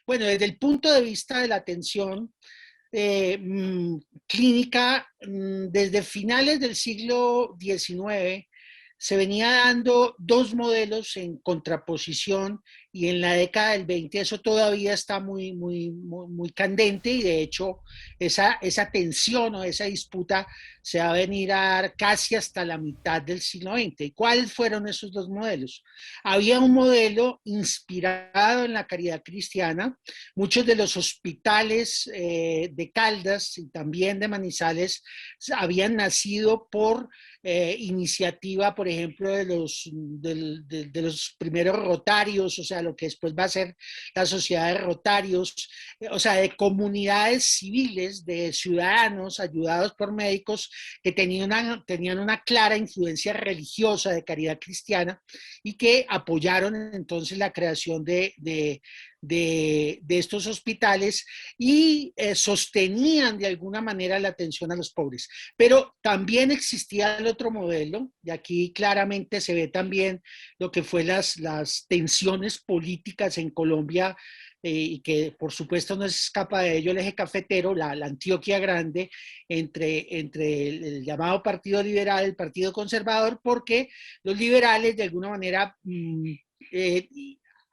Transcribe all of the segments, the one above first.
Bueno, desde el punto de vista de la atención clínica, desde finales del siglo XIX se venía dando dos modelos en contraposición y en la década del 20 eso todavía está muy candente y de hecho esa tensión o esa disputa se va a venir a dar casi hasta la mitad del siglo XX. ¿Y cuáles fueron esos dos modelos? Había un modelo inspirado en la caridad cristiana. Muchos de los hospitales de Caldas y también de Manizales habían nacido por iniciativa, por ejemplo, de los primeros rotarios, o sea, lo que después va a ser la sociedad de rotarios, o sea, de comunidades civiles, de ciudadanos ayudados por médicos que tenían una clara influencia religiosa de caridad cristiana y que apoyaron entonces la creación de estos hospitales y sostenían de alguna manera la atención a los pobres. Pero también existía el otro modelo, y aquí claramente se ve también lo que fue las tensiones políticas en Colombia, y que por supuesto no se escapa de ello el eje cafetero, la Antioquia Grande, entre el llamado Partido Liberal, el Partido Conservador, porque los liberales de alguna manera eh,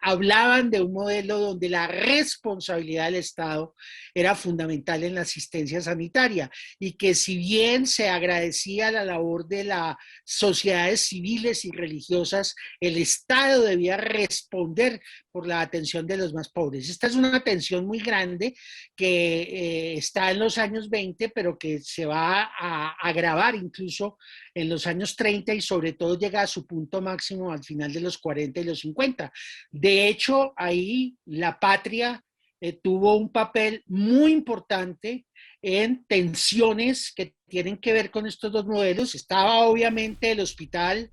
hablaban de un modelo donde la responsabilidad del Estado era fundamental en la asistencia sanitaria y que si bien se agradecía la labor de las sociedades civiles y religiosas, el Estado debía responder por la atención de los más pobres. Esta es una tensión muy grande que está en los años 20, pero que se va a agravar incluso en los años 30 y sobre todo llega a su punto máximo al final de los 40 y los 50. De hecho, ahí la patria tuvo un papel muy importante en tensiones que tienen que ver con estos dos modelos. Estaba obviamente el hospital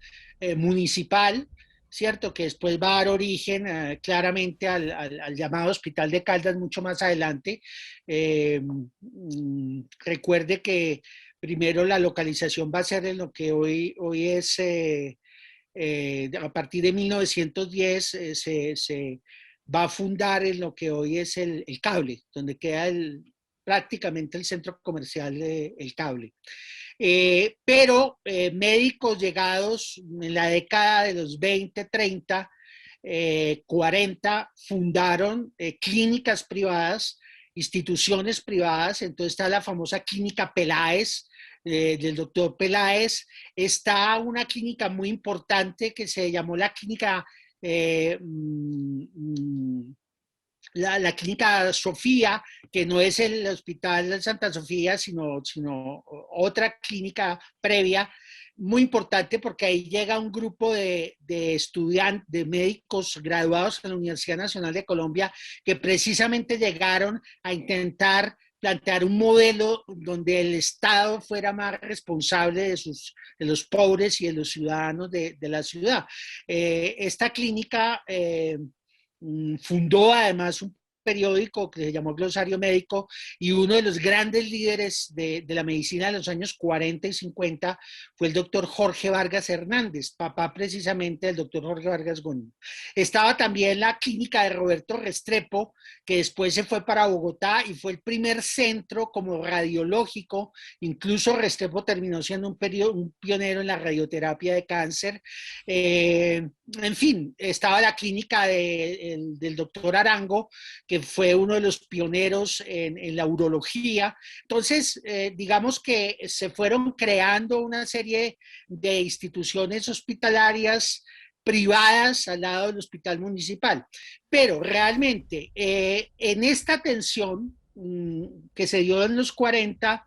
municipal, ¿cierto? Que después va a dar origen claramente al llamado Hospital de Caldas mucho más adelante. Recuerde que primero la localización va a ser en lo que hoy es a partir de 1910 se va a fundar en lo que hoy es el Cable, donde queda prácticamente el centro comercial El Cable. Pero médicos llegados en la década de los 20, 30, 40, fundaron clínicas privadas, instituciones privadas. Entonces está la famosa clínica Peláez, del doctor Peláez. Está una clínica muy importante que se llamó la clínica eh, la clínica Sofía, que no es el hospital de Santa Sofía, sino otra clínica previa, muy importante porque ahí llega un grupo de estudiantes, de médicos graduados en la Universidad Nacional de Colombia, que precisamente llegaron a intentar plantear un modelo donde el Estado fuera más responsable de los pobres y de los ciudadanos de la ciudad. Esta clínica fundó además un periódico que se llamó Glosario Médico y uno de los grandes líderes de la medicina de los años 40 y 50 fue el doctor Jorge Vargas Hernández, papá precisamente del doctor Jorge Vargas Gómez. Estaba también la clínica de Roberto Restrepo, que después se fue para Bogotá y fue el primer centro como radiológico. Incluso Restrepo terminó siendo un pionero en la radioterapia de cáncer. En fin, estaba la clínica del doctor Arango, que fue uno de los pioneros en la urología. Entonces, digamos que se fueron creando una serie de instituciones hospitalarias privadas al lado del hospital municipal. Pero realmente, en esta tensión que se dio en los 40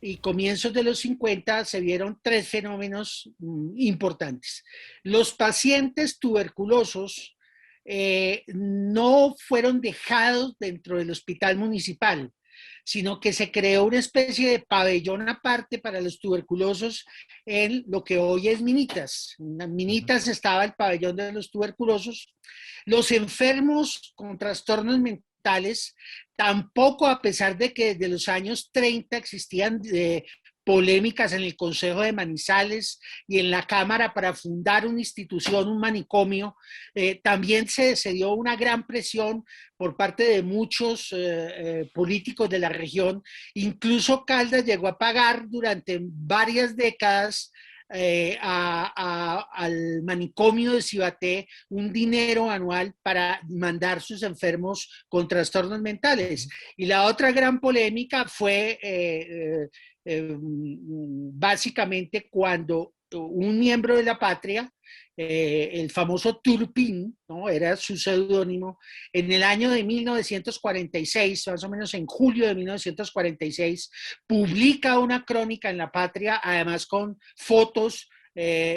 y comienzos de los 50 se vieron tres fenómenos importantes. Los pacientes tuberculosos no fueron dejados dentro del hospital municipal, sino que se creó una especie de pabellón aparte para los tuberculosos en lo que hoy es Minitas. En Minitas estaba el pabellón de los tuberculosos. Los enfermos con trastornos mentales, tampoco, a pesar de que desde los años 30 existían polémicas en el Consejo de Manizales y en la Cámara para fundar una institución, un manicomio. También se dio una gran presión por parte de muchos políticos de la región. Incluso Caldas llegó a pagar durante varias décadas al manicomio de Cibaté un dinero anual para mandar sus enfermos con trastornos mentales. Y la otra gran polémica fue básicamente cuando un miembro de la patria, el famoso Turpin, ¿no? Era su seudónimo, en el año de 1946, más o menos en julio de 1946, publica una crónica en La Patria, además con fotos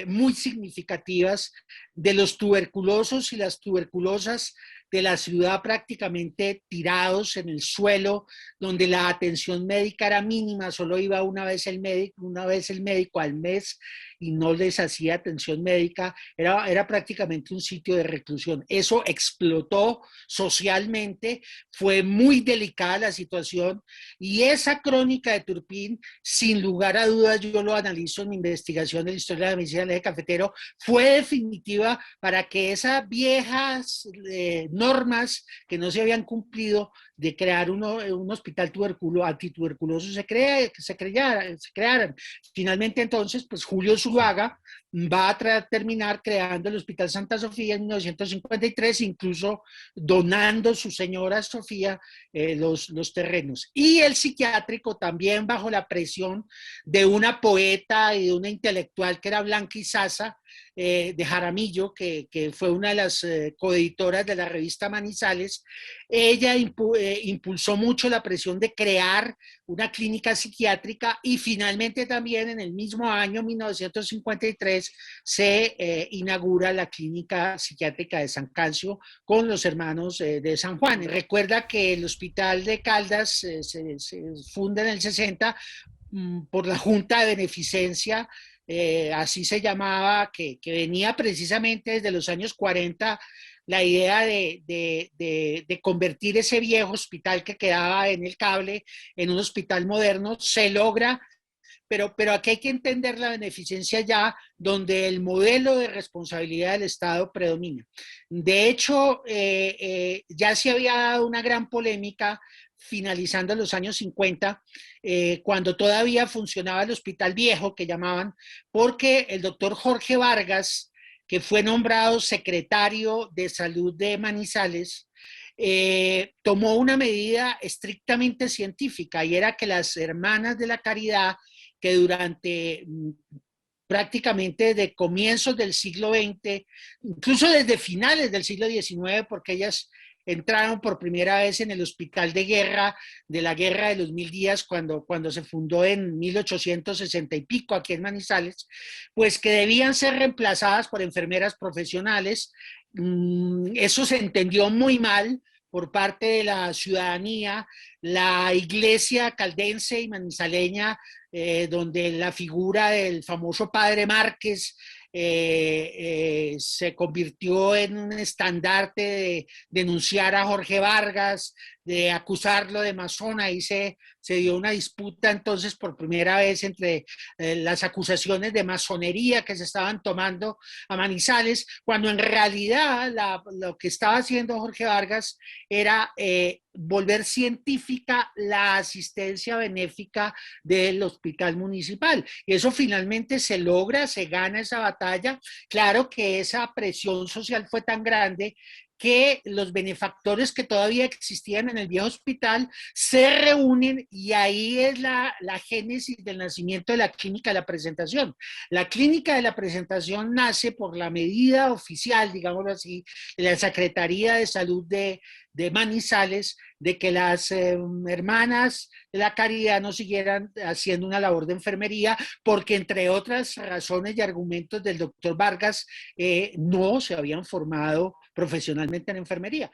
muy significativas de los tuberculosos y las tuberculosas de la ciudad prácticamente tirados en el suelo, donde la atención médica era mínima, solo iba una vez el médico al mes y no les hacía atención médica, era prácticamente un sitio de reclusión. Eso explotó socialmente, fue muy delicada la situación y esa crónica de Turpin, sin lugar a dudas, yo lo analizo en mi investigación de la historia de la medicina del eje cafetero, fue definitiva para que esas viejas normas que no se habían cumplido de crear un hospital antituberculoso se crearan. Finalmente entonces, pues Julio Zuluaga va a terminar creando el Hospital Santa Sofía en 1953, incluso donando su señora Sofía los terrenos. Y el psiquiátrico también bajo la presión de una poeta y de una intelectual que era Blanca Izaza, de Jaramillo, que fue una de las coeditoras de la revista Manizales. Ella impulsó mucho la presión de crear una clínica psiquiátrica y finalmente también en el mismo año, 1953, se inaugura la clínica psiquiátrica de San Calcio con los hermanos de San Juan. Recuerda que el hospital de Caldas se funda en el 60 por la Junta de Beneficencia, así se llamaba, que venía precisamente desde los años 40 la idea de convertir ese viejo hospital que quedaba en el cable en un hospital moderno. Se logra, pero aquí hay que entender la beneficencia ya donde el modelo de responsabilidad del Estado predomina. De hecho, ya se había dado una gran polémica finalizando los años 50, cuando todavía funcionaba el Hospital Viejo, que llamaban, porque el doctor Jorge Vargas, que fue nombrado secretario de Salud de Manizales, tomó una medida estrictamente científica y era que las hermanas de la caridad que durante prácticamente desde comienzos del siglo XX, incluso desde finales del siglo XIX, porque ellas entraron por primera vez en el hospital de guerra de la Guerra de los Mil Días cuando se fundó en 1860 y pico aquí en Manizales, pues que debían ser reemplazadas por enfermeras profesionales. Eso se entendió muy mal por parte de la ciudadanía. La iglesia caldense y manizaleña, donde la figura del famoso padre Márquez se convirtió en un estandarte de denunciar a Jorge Vargas, de acusarlo de masón. Ahí se dio una disputa entonces por primera vez entre las acusaciones de masonería que se estaban tomando a Manizales, cuando en realidad lo que estaba haciendo Jorge Vargas era volver científica la asistencia benéfica del hospital municipal. Y eso finalmente se logra, se gana esa batalla. Claro que esa presión social fue tan grande que los benefactores que todavía existían en el viejo hospital se reúnen y ahí es la génesis del nacimiento de la clínica de la presentación. La clínica de la presentación nace por la medida oficial, digámoslo así, de la Secretaría de Salud de Manizales, de que las hermanas de la caridad no siguieran haciendo una labor de enfermería, porque entre otras razones y argumentos del doctor Vargas, no se habían formado profesionalmente en enfermería.